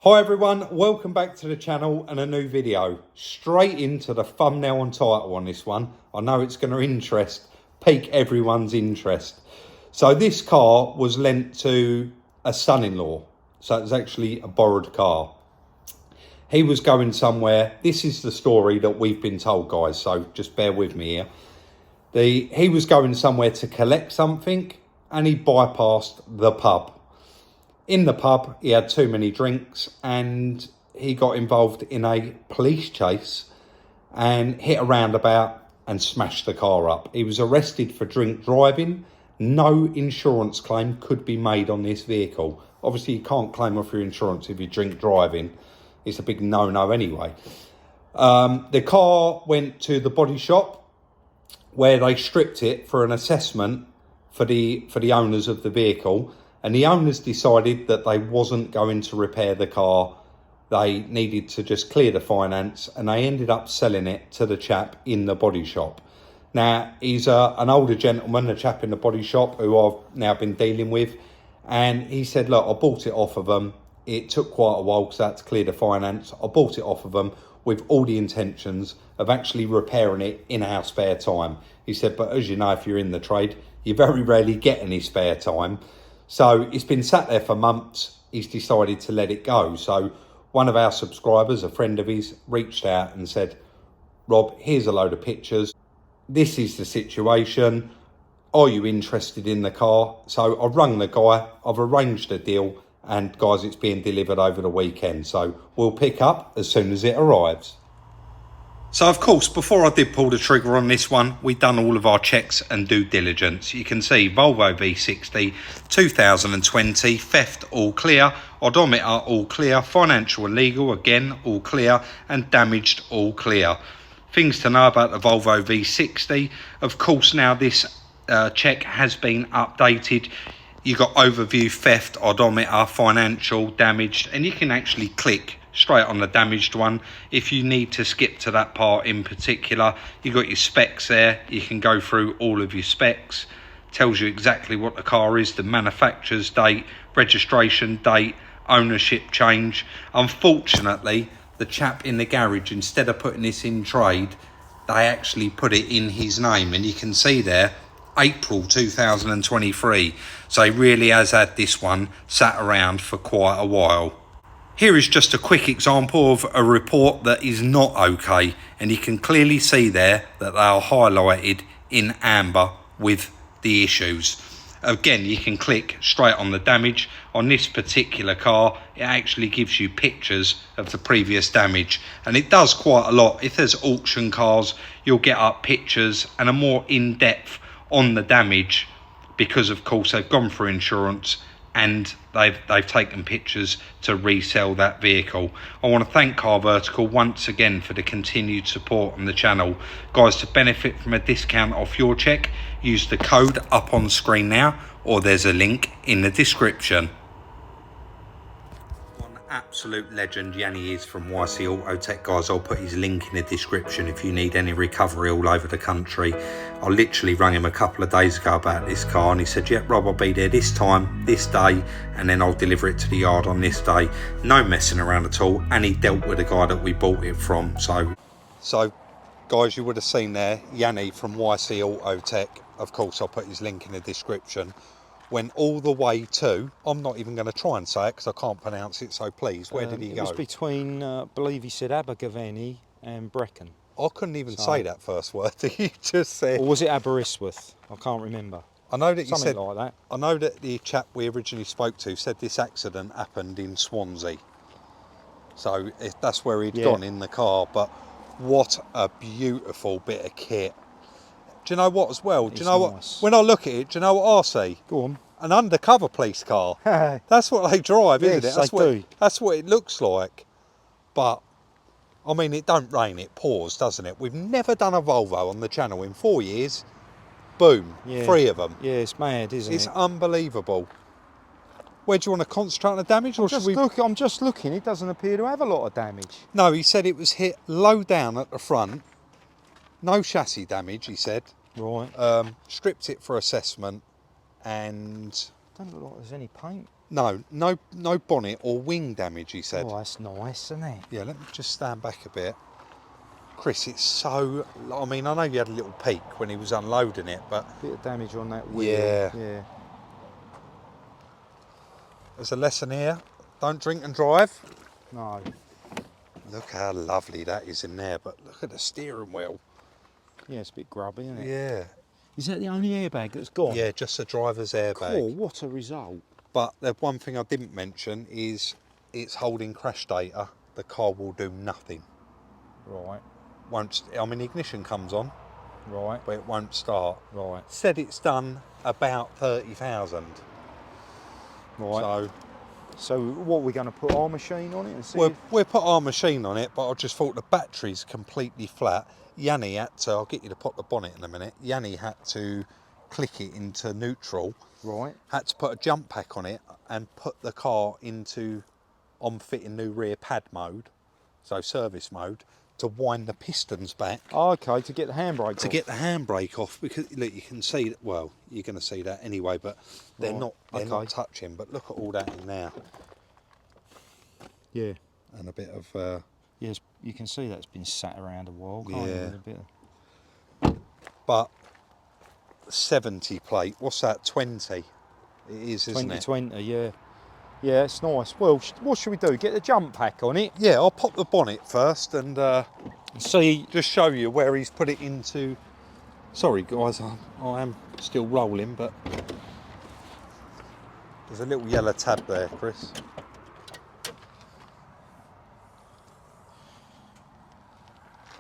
Hi everyone, welcome back to the channel and a new video. Straight into the thumbnail and title on this one. I know it's going to pique everyone's interest. So this car was lent to a son-in-law. So it was actually a borrowed car. He was going somewhere. This is the story that we've been told, guys, so just bear with me here. He was going somewhere to collect something and he bypassed the pub. In the pub, he had too many drinks and he got involved in a police chase and hit a roundabout and smashed the car up. He was arrested for drink driving. No insurance claim could be made on this vehicle. Obviously, you can't claim off your insurance if you drink driving. It's a big no-no anyway. The car went to the body shop where they stripped it for an assessment for the owners of the vehicle. And the owners decided that they wasn't going to repair the car. They needed to just clear the finance and they ended up selling it to the chap in the body shop. Now, he's an older gentleman, a chap in the body shop who I've now been dealing with. And he said, look, I bought it off of them. It took quite a while because I had to clear the finance. I bought it off of them with all the intentions of actually repairing it in our spare time. He said, but as you know, if you're in the trade, you very rarely get any spare time. So it's been sat there for months. He's decided to let it go. So one of our subscribers, a friend of his, reached out and said, Rob, here's a load of pictures. This is the situation. Are you interested in the car? So I've rung the guy. I've arranged a deal. And guys, it's being delivered over the weekend. So we'll pick up as soon as it arrives. So of course, before I did pull the trigger on this one, we'd done all of our checks and due diligence. You can see Volvo V60, 2020, theft all clear, odometer all clear, financial and legal again all clear, and damaged all clear. Things to know about the Volvo V60. Of course, now this check has been updated. You got overview, theft, odometer, financial, damaged, and you can actually click straight on the damaged one. If you need to skip to that part in particular, you got your specs there. You can go through all of your specs. Tells you exactly what the car is, the manufacturer's date, registration date, ownership change. Unfortunately, the chap in the garage, instead of putting this in trade, they actually put it in his name, and you can see there April 2023. So he really has had this one sat around for quite a while. Here is just a quick example of a report that is not okay, and you can clearly see there that they are highlighted in amber with the issues. Again, you can click straight on the damage. On this particular car, it actually gives you pictures of the previous damage, and it does quite a lot. If there's auction cars, you'll get up pictures and a more in-depth on the damage, because of course they've gone for insurance and they've taken pictures to resell that vehicle. I want to thank Car Vertical once again for the continued support on the channel. Guys, to benefit from a discount off your check, use the code up on screen now, or there's a link in the description. Absolute legend Yanni is from Y C Auto Tech, guys. I'll put his link in the description if you need any recovery all over the country. I literally rang him a couple of days ago about this car and he said, yeah, Rob, I'll be there this time, this day, and then I'll deliver it to the yard on this day. No messing around at all. And he dealt with the guy that we bought it from. So guys, you would have seen there Yanni from Y C Auto Tech. Of course, I'll put his link in the description. Went all the way to, I'm not even going to try and say it because I can't pronounce it, so please, where did he go? It was between, I believe he said Abergavenny and Brecon. I couldn't even say that first word that you just said. Or was it Aberystwyth? I can't remember. I know that you said, like that. I know that the chap we originally spoke to said this accident happened in Swansea. So that's where he'd gone in the car, but what a beautiful bit of kit. Do you know what as well? Do you know nice. What? When I look at it, do you know what I see? Go on. An undercover police car. That's what they drive, isn't it? That's what it looks like. But, I mean, it don't rain, it pours, doesn't it? We've never done a Volvo on the channel in 4 years. Boom, 3 of them. Yeah, it's mad, isn't it? It's unbelievable. Where do you want to concentrate on the damage? Or I'm just looking, it doesn't appear to have a lot of damage. No, he said it was hit low down at the front. No chassis damage, he said. Right. Stripped it for assessment and... Don't look like there's any paint. No bonnet or wing damage, he said. Oh, that's nice, isn't it? Yeah, let me just stand back a bit. Chris, it's so... I mean, I know you had a little peek when he was unloading it, but... Bit of damage on that wheel. Yeah. Yeah. There's a lesson here. Don't drink and drive. No. Look how lovely that is in there, but look at the steering wheel. Yeah, it's a bit grubby, isn't it? Yeah. Is that the only airbag that's gone? Yeah, just a driver's airbag. Cool, what a result. But the one thing I didn't mention is it's holding crash data. The car will do nothing. Right. I mean, the ignition comes on, Right. but it won't start. Right. Said it's done about 30,000. Right. So what, are we going to put our machine on it and see? We'll put our machine on it, but I just thought the battery's completely flat. Yanni had to, I'll get you to pop the bonnet in a minute. Yanni had to click it into neutral. Right. Had to put a jump pack on it and put the car into on-fitting new rear pad mode, so service mode, to wind the pistons back. Oh, okay, to get the handbrake off. To get the handbrake off, because look, you can see that. Well, you're going to see that anyway, but they're not touching. But look at all that in there. Yeah. And a bit of. Yes, you can see that's been sat around a while. Can't you? Yeah. With a bit of... But 70 plate. What's that? 20. It is, isn't it? 2020, yeah. Yeah, it's nice. Well, what should we do? Get the jump pack on it? Yeah, I'll pop the bonnet first and see. Just show you where he's put it into. Sorry guys, I am still rolling, but there's a little yellow tab there, Chris.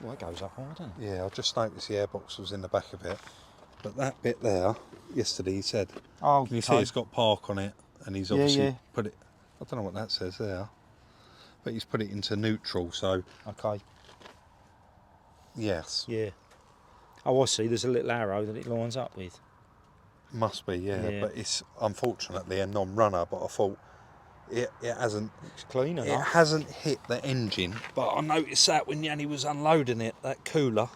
Well, it goes up hard, doesn't it? Yeah, I just noticed the airbox was in the back of it. But that bit there, yesterday he said, oh, can you see it's got park on it? And he's obviously put it, I don't know what that says there, but he's put it into neutral, so. Okay. Yes. Yeah. Oh, I see, there's a little arrow that it lines up with. Must be, yeah. But it's unfortunately a non-runner, but I thought it hasn't. It's clean enough. It hasn't hit the engine, but I noticed that when Yanni was unloading it, that cooler,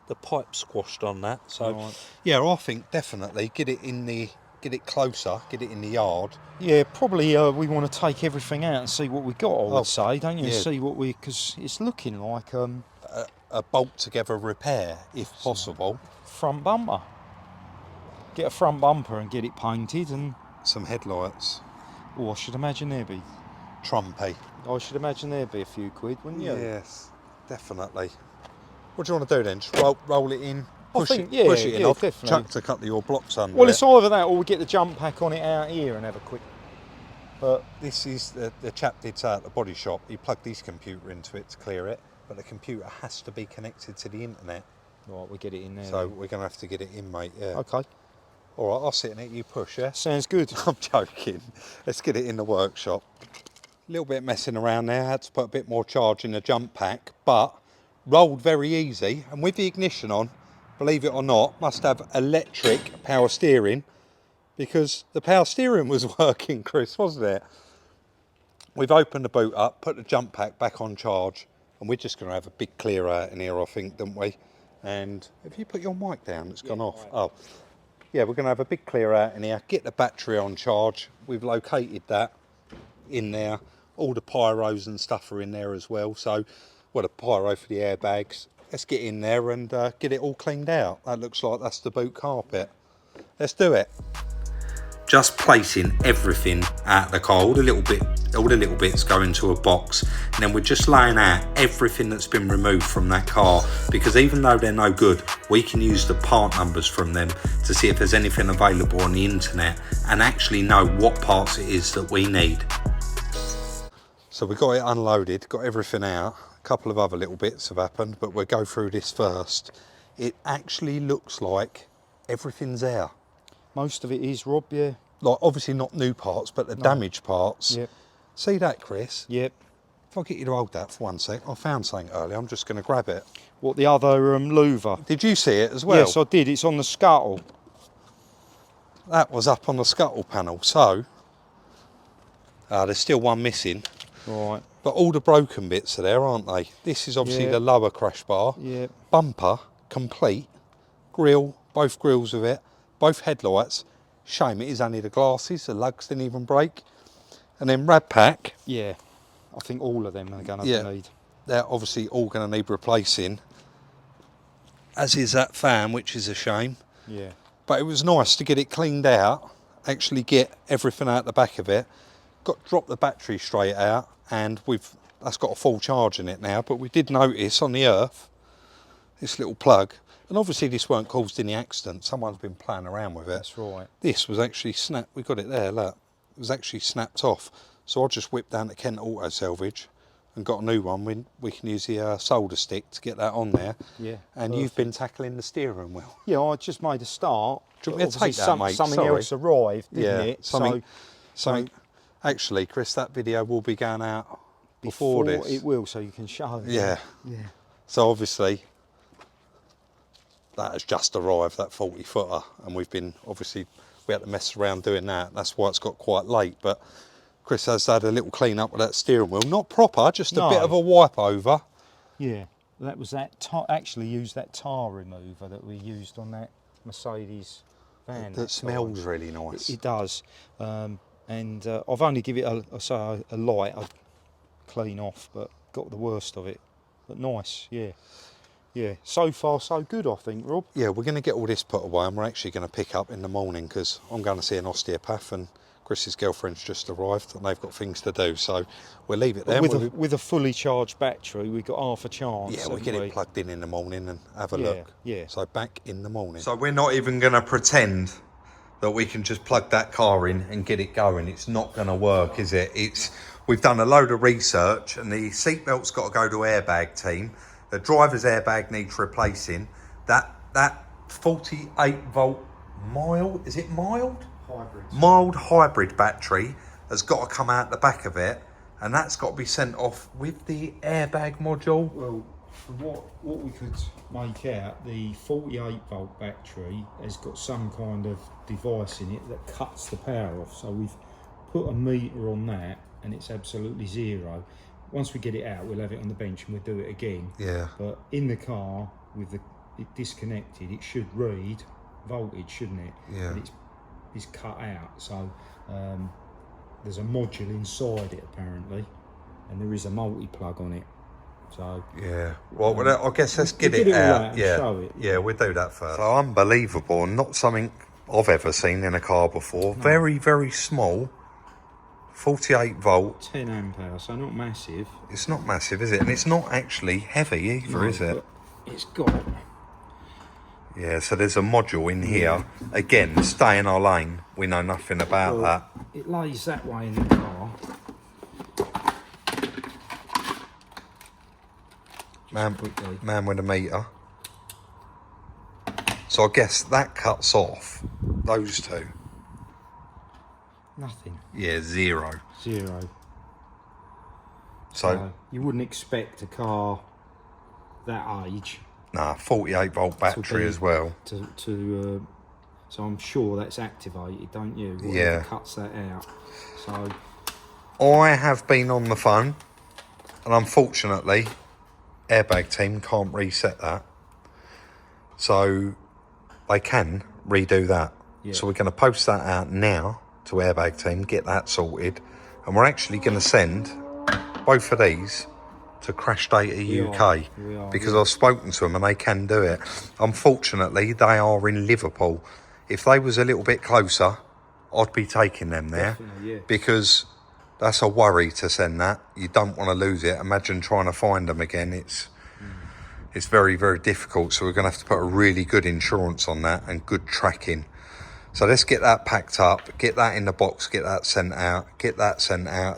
the pipe squashed on that. So, yeah, I think definitely get it closer, get it in the yard. Yeah, probably we want to take everything out and see what we got, I would say, don't you? Yeah. See what because it's looking like a bolt together repair, if possible. Front bumper. Get a front bumper and get it painted and... Some headlights. Oh, I should imagine there'd be... Trumpy. I should imagine there'd be a few quid, wouldn't you? Yes, definitely. What do you want to do then? Just roll it in? Push it in off, definitely. chuck a couple of your blocks under Well, it. it's either that or we get the jump pack on it out here and have a quick... But this is, the chap did say at the body shop, he plugged his computer into it to clear it, but the computer has to be connected to the internet. Right, we get it in there. So we're going to have to get it in, mate, yeah. Okay. All right, I'll sit in it, you push, yeah? Sounds good. I'm joking. Let's get it in the workshop. A little bit messing around there, had to put a bit more charge in the jump pack, but rolled very easy, and with the ignition on, believe it or not, must have electric power steering, because the power steering was working, Chris, wasn't it? We've opened the boot up, put the jump pack back on charge, and we're just going to have a big clear out in here, I think, don't we? And have you put your mic down? It's gone off. Right. Oh, yeah, we're going to have a big clear out in here, get the battery on charge. We've located that in there. All the pyros and stuff are in there as well. So, well, the pyro for the airbags. Let's get in there and get it all cleaned out. That looks like that's the boot carpet. Let's do it. Just placing everything out the car, all the little bits go into a box, and then we're just laying out everything that's been removed from that car, because even though they're no good, we can use the part numbers from them to see if there's anything available on the internet and actually know what parts it is that we need. So we got it unloaded, got everything out. A couple of other little bits have happened, but we'll go through this first. It actually looks like everything's there. Most of it is, Rob, yeah. Like, obviously not new parts, but the damaged parts. Yep. See that, Chris? Yep. If I get you to hold that for 1 sec, I found something earlier, I'm just going to grab it. What, the other louver? Did you see it as well? Yes, I did. It's on the scuttle. That was up on the scuttle panel, so... there's still one missing. Right. But all the broken bits are there, aren't they? This is obviously the lower crash bar. Yep. Bumper, complete. Grille, both grills of it. Both headlights. Shame it is only the glasses, the lugs didn't even break. And then rad pack. Yeah, I think all of them are going to need. They're obviously all going to need replacing. As is that fan, which is a shame. Yeah. But it was nice to get it cleaned out, actually get everything out the back of it. Drop the battery straight out, and that's got a full charge in it now. But we did notice on the earth, this little plug, and obviously this weren't caused any accident. Someone's been playing around with it. That's right. This was actually snapped. We got it there, look. It was actually snapped off. So I just whipped down to Kent Auto Salvage and got a new one. We can use the solder stick to get that on there. Yeah. And you've been tackling the steering wheel. Yeah, I just made a start. Do you want me to take that, mate? Something Sorry. else arrived, didn't it? Something. Actually, Chris, that video will be going out before this. It will, so you can show it. Yeah. Yeah. So obviously, that has just arrived, that 40-footer, and we had to mess around doing that. That's why it's got quite late. But Chris has had a little clean up with that steering wheel. Not proper, just a bit of a wipe over. Yeah. That was that. Actually, used that tar remover that we used on that Mercedes van. That smells really nice. It does. And I've only give it a light, a clean off, but got the worst of it. But nice, yeah. Yeah, so far so good, I think, Rob. Yeah, we're going to get all this put away, and we're actually going to pick up in the morning because I'm going to see an osteopath, and Chris's girlfriend's just arrived and they've got things to do, so we'll leave it there. With a fully charged battery, we've got half a chance. Yeah, we'll get it plugged in the morning and have a look. Yeah. So back in the morning. So we're not even going to pretend that we can just plug that car in and get it going. It's not going to work, is it? We've done a load of research, and the seatbelt's got to go to airbag team. The driver's airbag needs replacing. That 48 volt mild, is it mild? Hybrid. Mild hybrid battery has got to come out the back of it, and that's got to be sent off with the airbag module. Well, from what we could make out, the 48 volt battery has got some kind of device in it that cuts the power off. So we've put a meter on that, and it's absolutely zero. Once we get it out, we'll have it on the bench and we'll do it again. Yeah. But in the car, with it disconnected, it should read voltage, shouldn't it? Yeah. But it's cut out. So there's a module inside it apparently, and there is a multi-plug on it. So yeah. Well, I guess let's get it out. And Yeah. show it. Yeah, we'll do that first. So unbelievable, not something I've ever seen in a car before. No. Very, very small. 48 volt. 10 amp hour, so not massive. It's not massive, is it? And it's not actually heavy either, is it? It's got... Yeah, so there's a module in here. Again, stay in our lane. We know nothing about that. It lays that way in the car. Man with a meter. So I guess that cuts off those two. Nothing. Yeah, zero. So you wouldn't expect a car that age. Nah, 48 volt battery as well. So I'm sure that's activated, don't you? Yeah. Cuts that out. So I have been on the phone, and unfortunately, airbag team can't reset that. So they can redo that. Yeah. So we're going to post that out now to airbag team, get that sorted, and we're actually going to send both of these to Crash Data UK because I've spoken to them and they can do it. Unfortunately, they are in Liverpool. If they was a little bit closer, I'd be taking them there because that's a worry to send that. You don't want to lose it. Imagine trying to find them again. It's very, very difficult. So we're going to have to put a really good insurance on that and good tracking. So let's get that packed up, get that in the box, get that sent out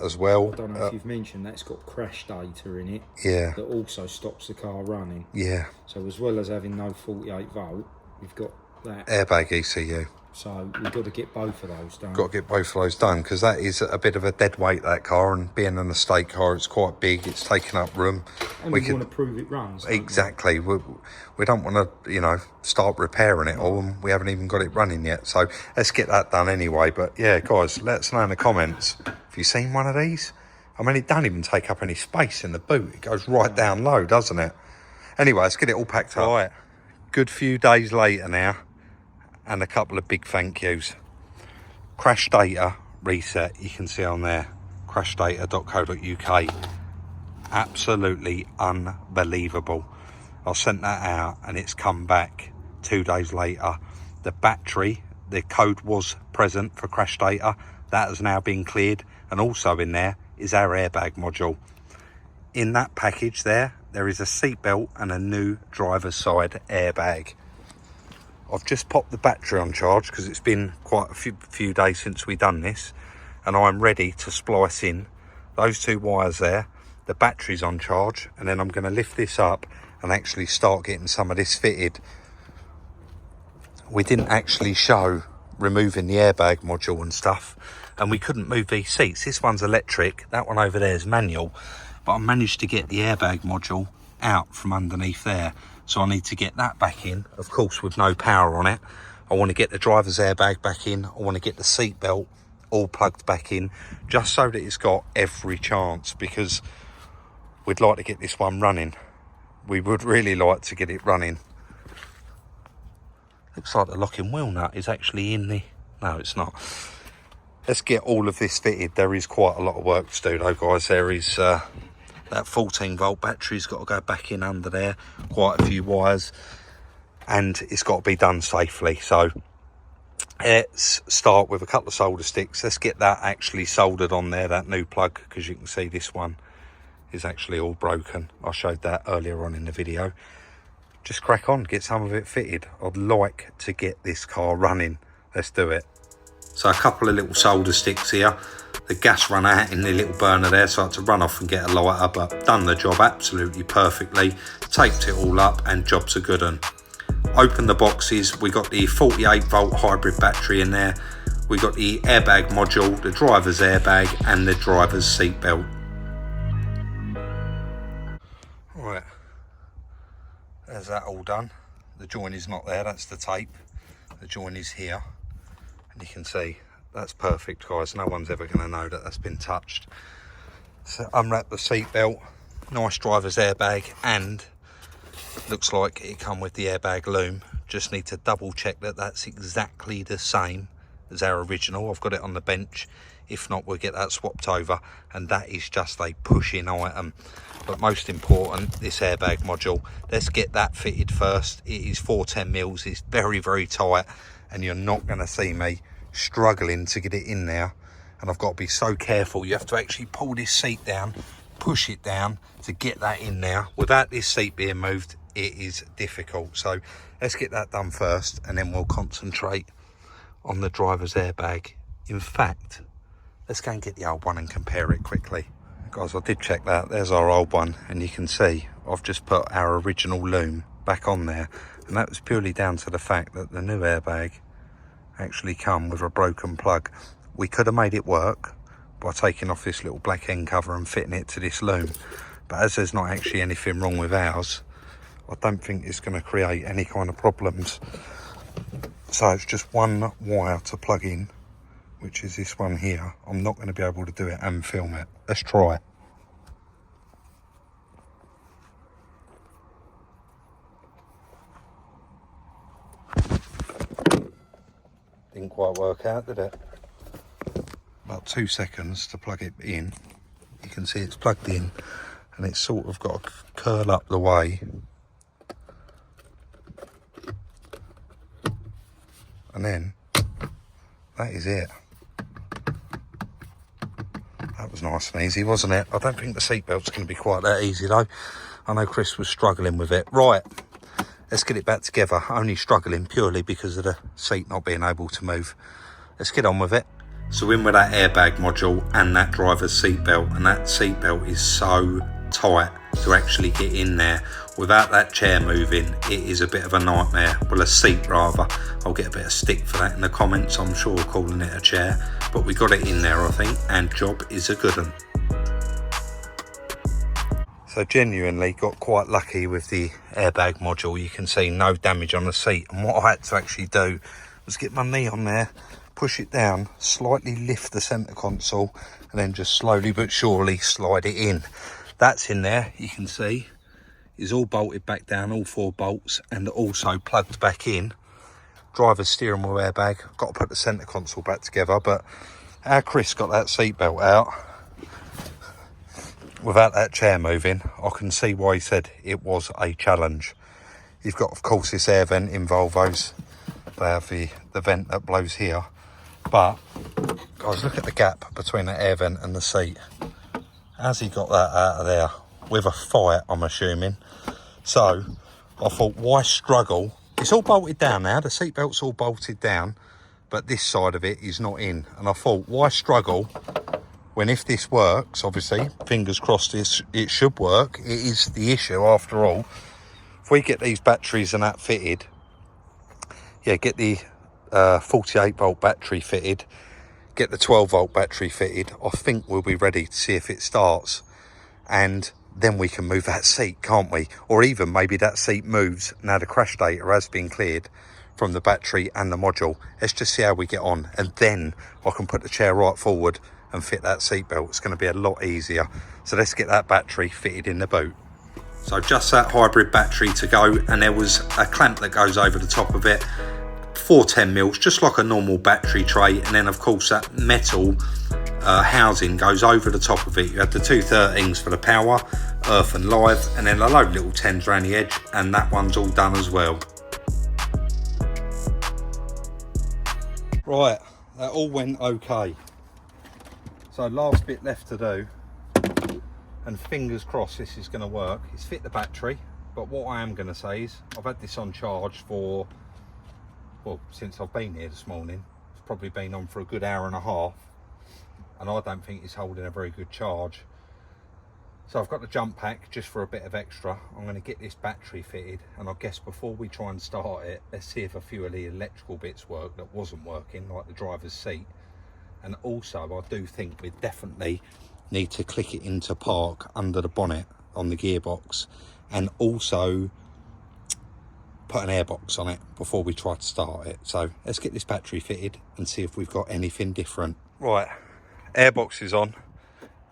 as well. I don't know if you've mentioned that's got crash data in it. Yeah. That also stops the car running. Yeah. So as well as having no 48 volt, we've got that. Airbag ECU. So we've got to get both of those done. Got to get both of those done because that is a bit of a dead weight, that car, and being an estate car, it's quite big, it's taking up room. And we want to prove it runs. Exactly. We don't want to, start repairing it all, and we haven't even got it running yet. So let's get that done anyway. But yeah, guys, let us know in the comments. Have you seen one of these? I mean, it don't even take up any space in the boot. It goes right down low, doesn't it? Anyway, let's get it all packed up. Right. Good few days later now, and a couple of big thank yous. Crash data reset, you can see on there. crashdata.co.uk. Absolutely unbelievable. I sent that out and it's come back 2 days later. The battery, the code was present for crash data. That has now been cleared, and also in there is our airbag module. In that package there is a seatbelt and a new driver's side airbag. I've just popped the battery on charge because it's been quite a few days since we done this, and I'm ready to splice in those 2 wires there. The battery's on charge, and then I'm going to lift this up and actually start getting some of this fitted. We didn't actually show removing the airbag module and stuff, and we couldn't move these seats. This one's electric, that one over there is manual, but I managed to get the airbag module out from underneath there. So I need to get that back in, of course with no power on it. I want to get the driver's airbag back in. I want to get the seat belt all plugged back in, just so that it's got every chance, because we'd like to get this one running. We would really like to get it running. Looks like the locking wheel nut is actually in the... No, it's not. Let's get all of this fitted. There is quite a lot of work to do though, guys. There is that 14 volt battery's got to go back in under there, quite a few wires, and it's got to be done safely. So let's start with a couple of solder sticks. Let's get that actually soldered on there, that new plug, because you can see this one is actually all broken. I showed that earlier on in the video. Just crack on, get some of it fitted. I'd like to get this car running. Let's do it. So a couple of little solder sticks here. The gas ran out in the little burner there, so I had to run off and get a lighter, but done the job absolutely perfectly. Taped it all up and job's a good one. Open the boxes. We got the 48 volt hybrid battery in there. We got the airbag module, the driver's airbag and the driver's seat belt. Right, there's that all done. The join is not there, that's the tape. The join is here, and you can see that's perfect, guys. No one's ever going to know that that's been touched. So unwrap the seat belt, nice driver's airbag, and looks like it come with the airbag loom. Just need to double check that that's exactly the same as our original. I've got it on the bench. If not, we'll get that swapped over, and that is just a push-in item. But most important, this airbag module. Let's get that fitted first. It is 410 mils. It's very, very tight, and you're not going to see me struggling to get it in there. And I've got to be so careful. You have to actually pull this seat down, push it down to get that in there. Without this seat being moved, it is difficult. So let's get that done first, and then we'll concentrate on the driver's airbag. In fact, let's go and get the old one and compare it quickly. Guys, I did check that. There's our old one, and you can see I've just put our original loom back on there, and that was purely down to the fact that the new airbag actually come with a broken plug. We could have made it work by taking off this little black end cover and fitting it to this loom, but as there's not actually anything wrong with ours, I don't think it's going to create any kind of problems. So it's just one wire to plug in, which is this one here. I'm not going to be able to do it and film it. Let's try. Didn't quite work out, did it? About 2 seconds to plug it in. You can see it's plugged in, and it's sort of got to curl up the way. And then that is it. That was nice and easy, wasn't it? I don't think the seatbelt's going to be quite that easy though. I know Chris was struggling with it. Right, let's get it back together. Only struggling purely because of the seat not being able to move. Let's get on with it. So in with that airbag module and that driver's seatbelt, and that seatbelt is so tight to actually get in there. Without that chair moving, it is a bit of a nightmare. Well, a seat rather. I'll get a bit of stick for that in the comments, I'm sure, calling it a chair. But we got it in there, I think, and job is a good one. So genuinely got quite lucky with the airbag module. You can see no damage on the seat. And what I had to actually do was get my knee on there, push it down, slightly lift the centre console, and then just slowly but surely slide it in. That's in there, you can see. Is all bolted back down, all 4 bolts, and also plugged back in. Driver's steering wheel airbag. Got to put the centre console back together, but our Chris got that seat belt out, without that chair moving, I can see why he said it was a challenge. You've got, of course, this air vent in Volvos. They have the vent that blows here. But, guys, look at the gap between the air vent and the seat. How's he got that out of there? With a fight, I'm assuming. So, I thought, why struggle? It's all bolted down now. The seatbelt's all bolted down. But this side of it is not in. And I thought, why struggle when if this works, obviously, fingers crossed it should work. It is the issue after all. If we get these batteries and that fitted, yeah, get the 48 volt battery fitted, get the 12 volt battery fitted, I think we'll be ready to see if it starts. And then we can move that seat, can't we? Or even maybe that seat moves now the crash data has been cleared from the battery and the module. Let's just see how we get on, and then I can put the chair right forward and fit that seat belt. It's going to be a lot easier. So let's get that battery fitted in the boot. So just that hybrid battery to go, and there was a clamp that goes over the top of it, 410mm, just like a normal battery tray, and then of course that metal housing goes over the top of it. You have the 213s for the power, earth and live, and then a load of little 10s around the edge, and that one's all done as well. Right, that all went okay. So last bit left to do, and fingers crossed this is going to work, is fit the battery. But what I am going to say is I've had this on charge for, well, since I've been here this morning. It's probably been on for a good hour and a half, and I don't think it's holding a very good charge. So I've got the jump pack just for a bit of extra. I'm going to get this battery fitted, and I guess before we try and start it, let's see if a few of the electrical bits work that wasn't working, like the driver's seat. And also I do think we definitely need to click it into park under the bonnet on the gearbox, and also put an airbox on it before we try to start it. So let's get this battery fitted and see if we've got anything different. Right, airbox is on.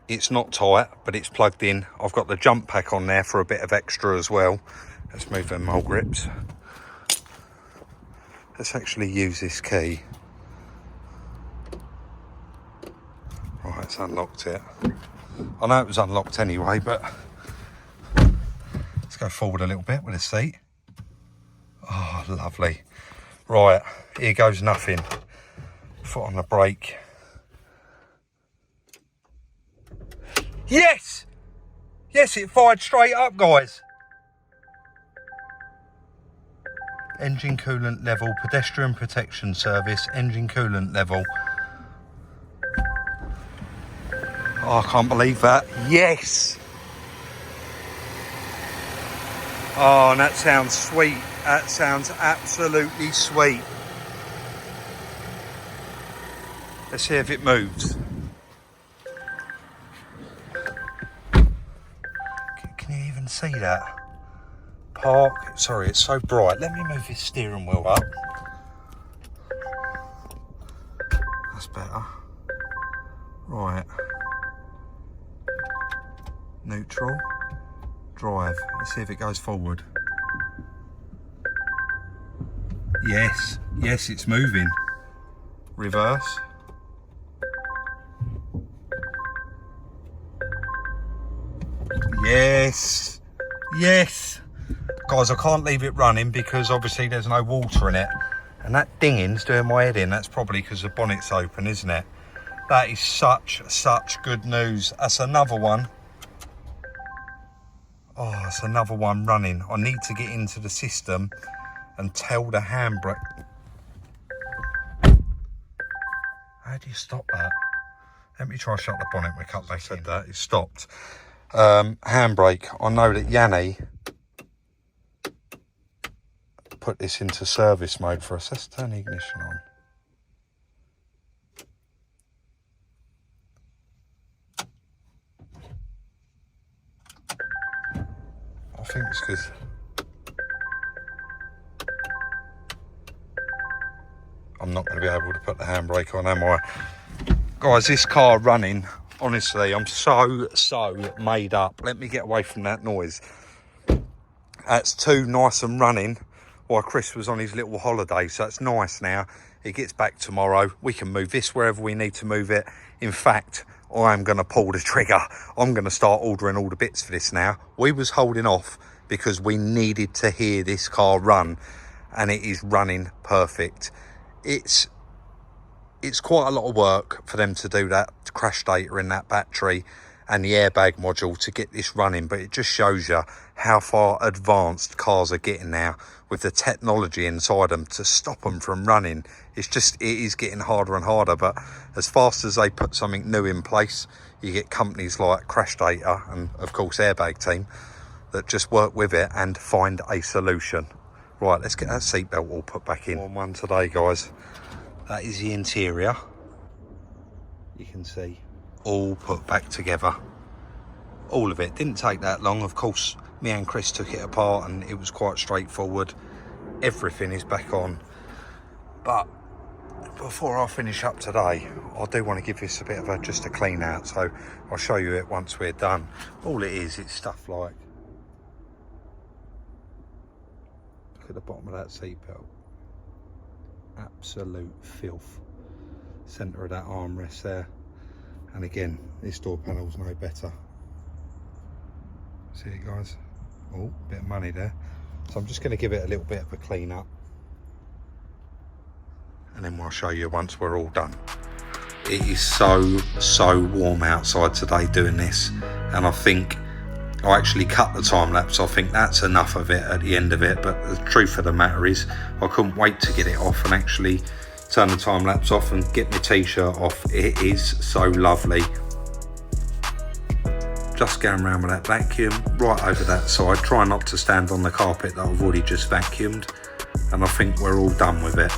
It's not tight, but it's plugged in. I've got the jump pack on there for a bit of extra as well. Let's move them mole grips. Let's actually use this key. Right, it's unlocked it. I know it was unlocked anyway, but let's go forward a little bit with the seat. Oh, lovely. Right, here goes nothing. Foot on the brake. Yes! Yes, it fired straight up, guys. Engine coolant level, pedestrian protection service, engine coolant level. Oh, I can't believe that. Yes! Oh, and that sounds sweet. That sounds absolutely sweet. Let's see if it moves. Can you even see that? Park. Sorry, it's so bright. Let me move this steering wheel up. That's better. Right. Neutral. Drive. Let's see if it goes forward. Yes. Yes, it's moving. Reverse. Yes. Yes. Guys, I can't leave it running because obviously there's no water in it. And that dinging's doing my head in. That's probably because the bonnet's open, isn't it? That is such good news. That's another one. Oh, it's another one running. I need to get into the system and tell the handbrake. How do you stop that? Let me try and shut the bonnet. We cut back in. That it stopped. Handbrake. I know that Yanni put this into service mode for us. Let's turn the ignition on. I think it's because I'm not going to be able to put the handbrake on, am I? Guys, this car running, honestly, I'm so made up. Let me get away from that noise. That's too nice and running while Chris was on his little holiday, so it's nice now. He gets back tomorrow. We can move this wherever we need to move it. In fact, I'm going to pull the trigger. I'm going to start ordering all the bits for this now. We was holding off because we needed to hear this car run, and it is running perfect. It's quite a lot of work for them to do that crash data in that battery and the airbag module to get this running, but it just shows you how far advanced cars are getting now with the technology inside them to stop them from running. It is getting harder and harder, but as fast as they put something new in place, you get companies like Crash Data and of course Airbag Team that just work with it and find a solution. Right, let's get that seatbelt all put back in. On one today, guys. That is the interior. You can see all put back together. All of it. Didn't take that long. Of course, me and Chris took it apart and it was quite straightforward. Everything is back on. But before I finish up today, I do want to give this a bit of just a clean out. So I'll show you it once we're done. All it is, it's stuff like, look at the bottom of that seatbelt. Absolute filth. Centre of that armrest there. And again, this door panel's no better. See it, guys? Oh, bit of money there. So I'm just going to give it a little bit of a clean up, and then we'll show you once we're all done. It is so warm outside today doing this, and I think I actually cut the time lapse. I think that's enough of it at the end of it, but the truth of the matter is I couldn't wait to get it off and actually turn the time lapse off and get my t-shirt off. It is so lovely. Just going around with that vacuum right over that side. Try not to stand on the carpet that I've already just vacuumed, and I think we're all done with it.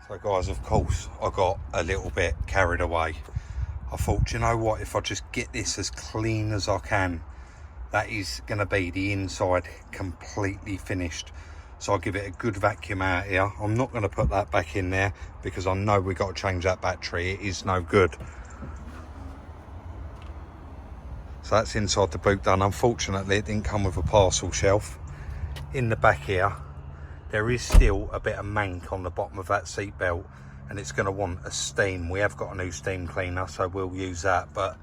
So guys, of course I got a little bit carried away. I thought, you know what, if I just get this as clean as I can, that is going to be the inside completely finished. So I'll give it a good vacuum out here. I'm not going to put that back in there because I know we've got to change that battery. It is no good. So that's inside the boot done. Unfortunately, it didn't come with a parcel shelf. In the back here, there is still a bit of mank on the bottom of that seat belt, and it's going to want a steam. We have got a new steam cleaner, so we'll use that. But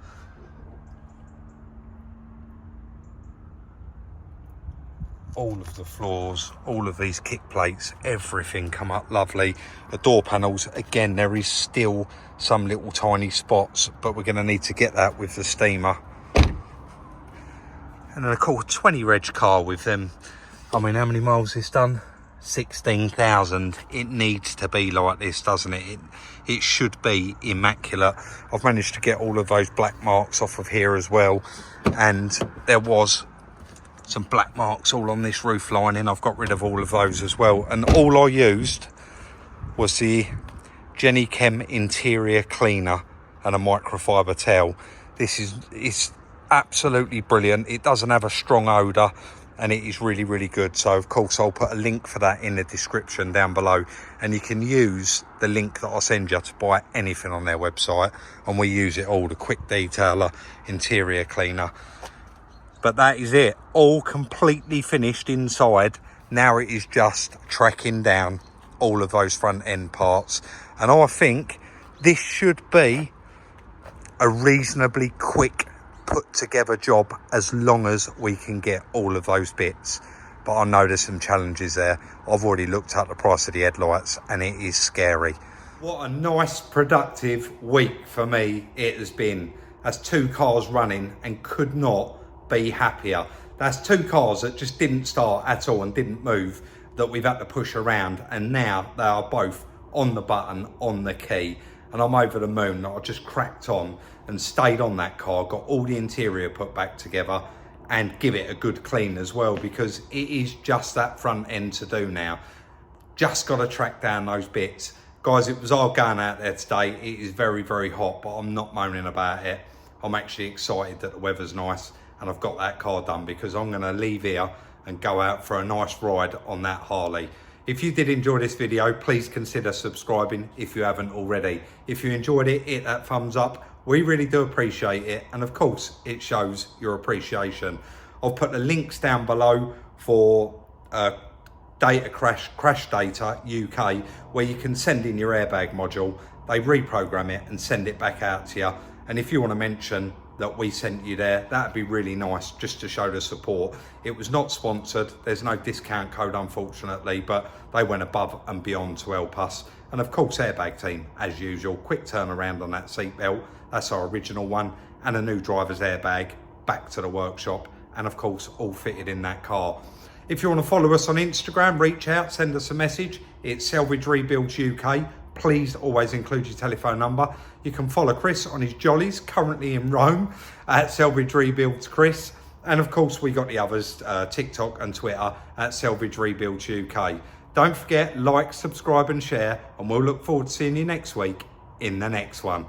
all of the floors, all of these kick plates, everything come up lovely. The door panels, again, there is still some little tiny spots, but we're going to need to get that with the steamer. And then of course 20 reg car with them. I mean, how many miles this done? 16,000. It needs to be like this, doesn't it? It should be immaculate. I've managed to get all of those black marks off of here as well, and there was some black marks all on this roof lining. I've got rid of all of those as well, and all I used was the Jenny Chem interior cleaner and a microfiber towel. This is absolutely brilliant. It doesn't have a strong odour, and it is really good. So of course I'll put a link for that in the description down below, and you can use the link that I send you to buy anything on their website, and we use it all. The quick detailer interior cleaner. But that is it, all completely finished inside. Now it is just tracking down all of those front end parts, and I think this should be a reasonably quick put together job as long as we can get all of those bits. But I know there's some challenges there. I've already looked at the price of the headlights and it is scary. What a nice productive week for me it has been. That's 2 cars running and could not be happier. That's 2 cars that just didn't start at all and didn't move, that we've had to push around, and now they are both on the button, on the key, and I'm over the moon that I just cracked on and stayed on that car, got all the interior put back together, and give it a good clean as well, because it is just that front end to do now. Just got to track down those bits. Guys, it was all going out there today. It is very hot, but I'm not moaning about it. I'm actually excited that the weather's nice and I've got that car done, because I'm going to leave here and go out for a nice ride on that Harley. If you did enjoy this video, please consider subscribing if you haven't already. If you enjoyed it, hit that thumbs up. We really do appreciate it, and of course it shows your appreciation. I'll put the links down below for Crash Data UK, where you can send in your airbag module, they reprogram it and send it back out to you. And if you want to mention that we sent you there, that'd be really nice, just to show the support. It was not sponsored, there's no discount code unfortunately, but they went above and beyond to help us. And of course, airbag team, as usual, quick turnaround on that seatbelt, that's our original one, and a new driver's airbag back to the workshop, and of course all fitted in that car. If you want to follow us on Instagram, reach out, send us a message. It's Salvage Rebuilds UK. Please always include your telephone number. You can follow Chris on his jollies, currently in Rome, at Salvage Rebuilds Chris. And of course, we got the others, TikTok and Twitter at Salvage Rebuilds UK. Don't forget, like, subscribe and share, and we'll look forward to seeing you next week in the next one.